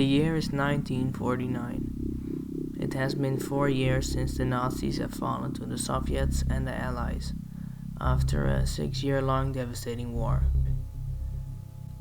The year is 1949. It has been 4 years since the Nazis have fallen to the Soviets and the Allies, after a 6-year-long devastating war.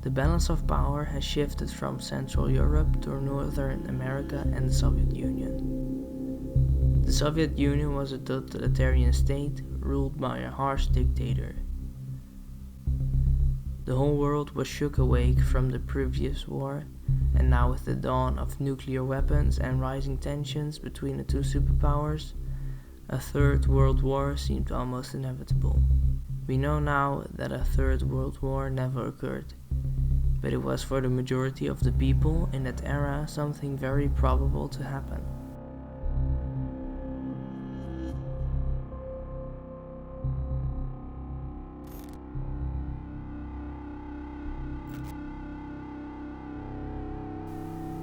The balance of power has shifted from Central Europe to Northern America and the Soviet Union. The Soviet Union was a totalitarian state ruled by a harsh dictator. The whole world was shook awake from the previous war, and now with the dawn of nuclear weapons and rising tensions between the two superpowers, a third world war seemed almost inevitable. We know now that a third world war never occurred, but it was for the majority of the people in that era something very probable to happen.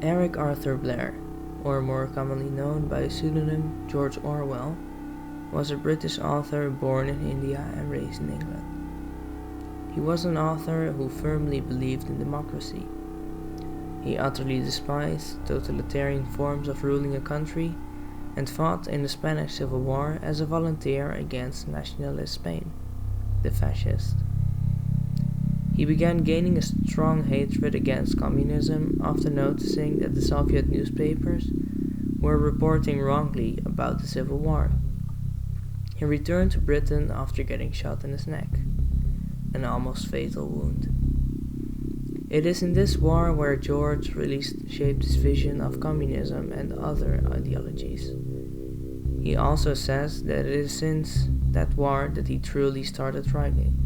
Eric Arthur Blair, or more commonly known by the pseudonym George Orwell, was a British author born in India and raised in England. He was an author who firmly believed in democracy. He utterly despised totalitarian forms of ruling a country and fought in the Spanish Civil War as a volunteer against nationalist Spain, the fascists. He began gaining a strong hatred against communism after noticing that the Soviet newspapers were reporting wrongly about the Civil War. He returned to Britain after getting shot in his neck, an almost fatal wound. It is in this war where George really shaped his vision of communism and other ideologies. He also says that it is since that war that he truly started writing.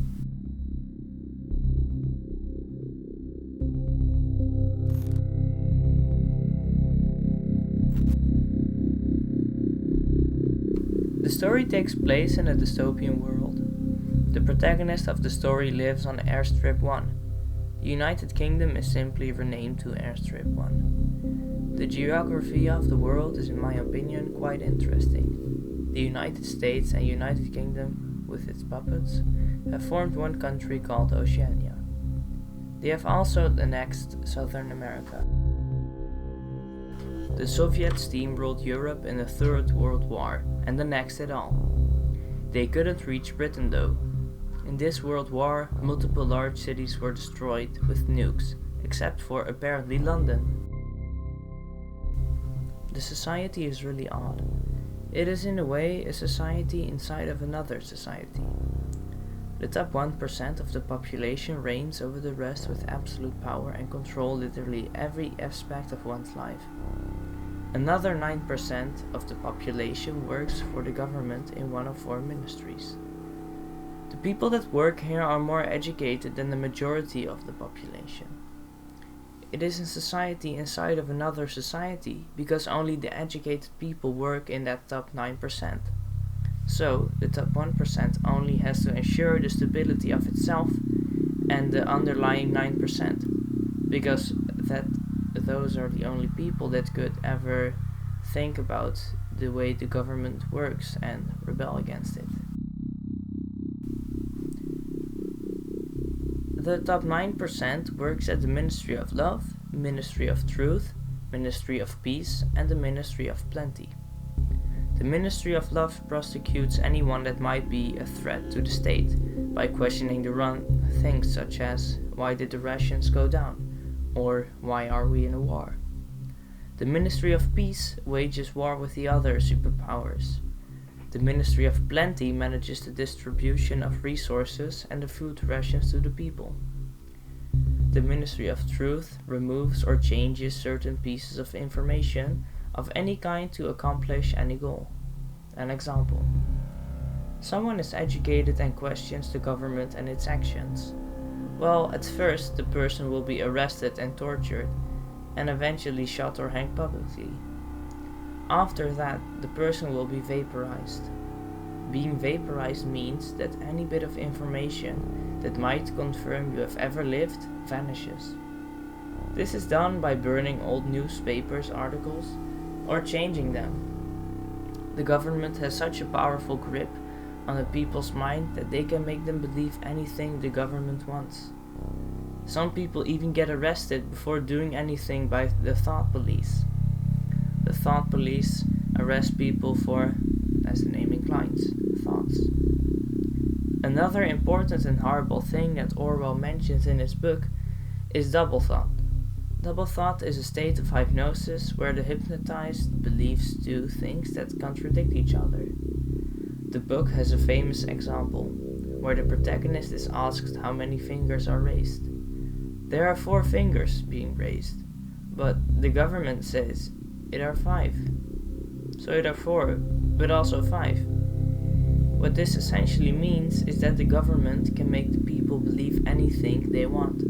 The story takes place in a dystopian world. The protagonist of the story lives on Airstrip 1. The United Kingdom is simply renamed to Airstrip 1. The geography of the world is, in my opinion, quite interesting. The United States and United Kingdom, with its puppets, have formed one country called Oceania. They have also annexed Southern America. The Soviets steamrolled Europe in the Third World War and annexed it all. They couldn't reach Britain though. In this world war, multiple large cities were destroyed with nukes, except for apparently London. The society is really odd. It is in a way a society inside of another society. The top 1% of the population reigns over the rest with absolute power and control literally every aspect of one's life. Another 9% of the population works for the government in one of 4 ministries. The people that work here are more educated than the majority of the population. It is a society inside of another society because only the educated people work in that top 9%. So, the top 1% only has to ensure the stability of itself and the underlying 9%, because those are the only people that could ever think about the way the government works and rebel against it. The top 9% works at the Ministry of Love, Ministry of Truth, Ministry of Peace, and the Ministry of Plenty. The Ministry of Love prosecutes anyone that might be a threat to the state by questioning the wrong things such as why did the rations go down? Or why are we in a war? The Ministry of Peace wages war with the other superpowers. The Ministry of Plenty manages the distribution of resources and the food rations to the people. The Ministry of Truth removes or changes certain pieces of information of any kind to accomplish any goal. An example. Someone is educated and questions the government and its actions. Well, at first the person will be arrested and tortured, and eventually shot or hanged publicly. After that, the person will be vaporized. Being vaporized means that any bit of information that might confirm you have ever lived vanishes. This is done by burning old newspapers articles or changing them. The government has such a powerful grip on the people's mind that they can make them believe anything the government wants. Some people even get arrested before doing anything by the thought police. The thought police arrest people for, as the name inclines, thoughts. Another important and horrible thing that Orwell mentions in his book is double thought. Double thought is a state of hypnosis where the hypnotized believes two things that contradict each other. The book has a famous example, where the protagonist is asked how many fingers are raised. There are 4 fingers being raised, but the government says it are 5. So it are 4, but also 5. What this essentially means is that the government can make the people believe anything they want.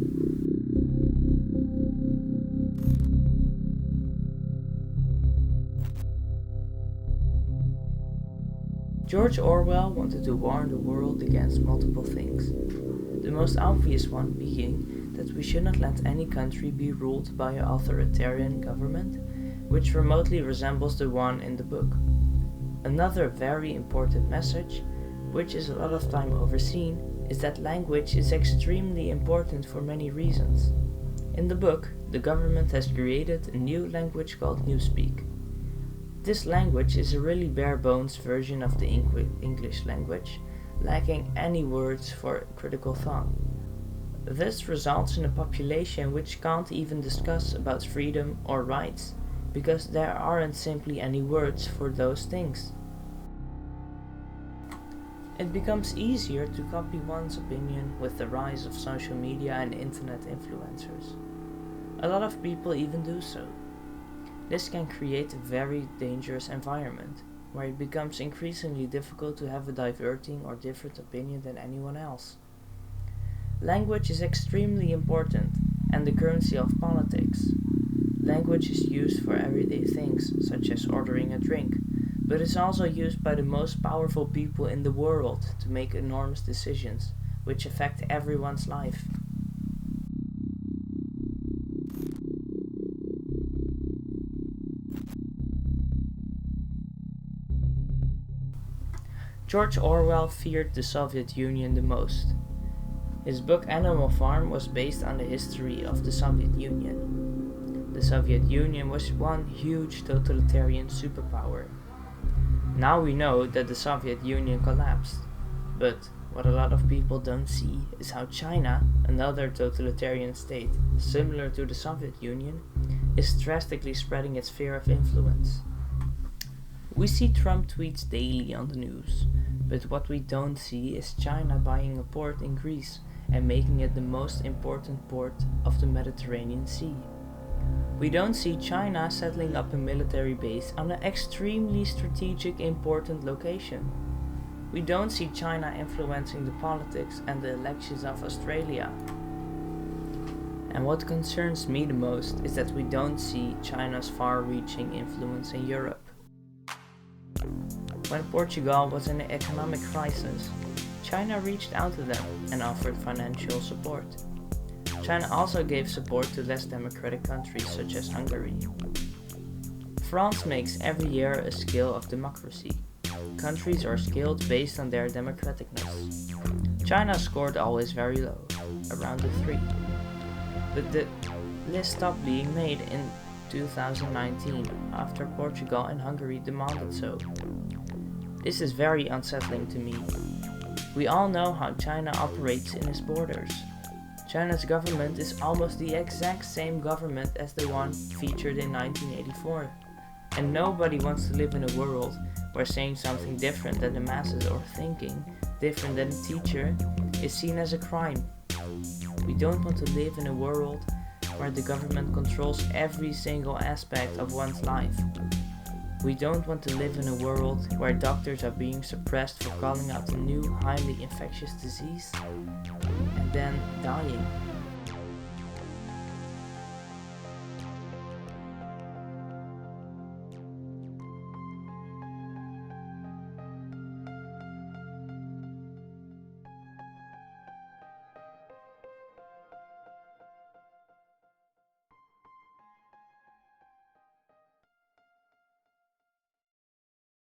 George Orwell wanted to warn the world against multiple things. The most obvious one being that we should not let any country be ruled by an authoritarian government, which remotely resembles the one in the book. Another very important message, which is a lot of time overseen, is that language is extremely important for many reasons. In the book, the government has created a new language called Newspeak. This language is a really bare-bones version of the English language, lacking any words for critical thought. This results in a population which can't even discuss about freedom or rights, because there aren't simply any words for those things. It becomes easier to copy one's opinion with the rise of social media and internet influencers. A lot of people even do so. This can create a very dangerous environment, where it becomes increasingly difficult to have a diverting or different opinion than anyone else. Language is extremely important and the currency of politics. Language is used for everyday things, such as ordering a drink, but is also used by the most powerful people in the world to make enormous decisions, which affect everyone's life. George Orwell feared the Soviet Union the most. His book Animal Farm was based on the history of the Soviet Union. The Soviet Union was one huge totalitarian superpower. Now we know that the Soviet Union collapsed, but what a lot of people don't see is how China, another totalitarian state similar to the Soviet Union, is drastically spreading its sphere of influence. We see Trump tweets daily on the news, but what we don't see is China buying a port in Greece and making it the most important port of the Mediterranean Sea. We don't see China settling up a military base on an extremely strategic important location. We don't see China influencing the politics and the elections of Australia. And what concerns me the most is that we don't see China's far-reaching influence in Europe. When Portugal was in an economic crisis, China reached out to them and offered financial support. China also gave support to less democratic countries such as Hungary. France makes every year a scale of democracy. Countries are scaled based on their democraticness. China scored always very low, around a 3. But the list stopped being made in 2019 after Portugal and Hungary demanded so. This is very unsettling to me. We all know how China operates in its borders. China's government is almost the exact same government as the one featured in 1984. And nobody wants to live in a world where saying something different than the masses or thinking different than a teacher is seen as a crime. We don't want to live in a world where the government controls every single aspect of one's life. We don't want to live in a world where doctors are being suppressed for calling out a new highly infectious disease and then dying.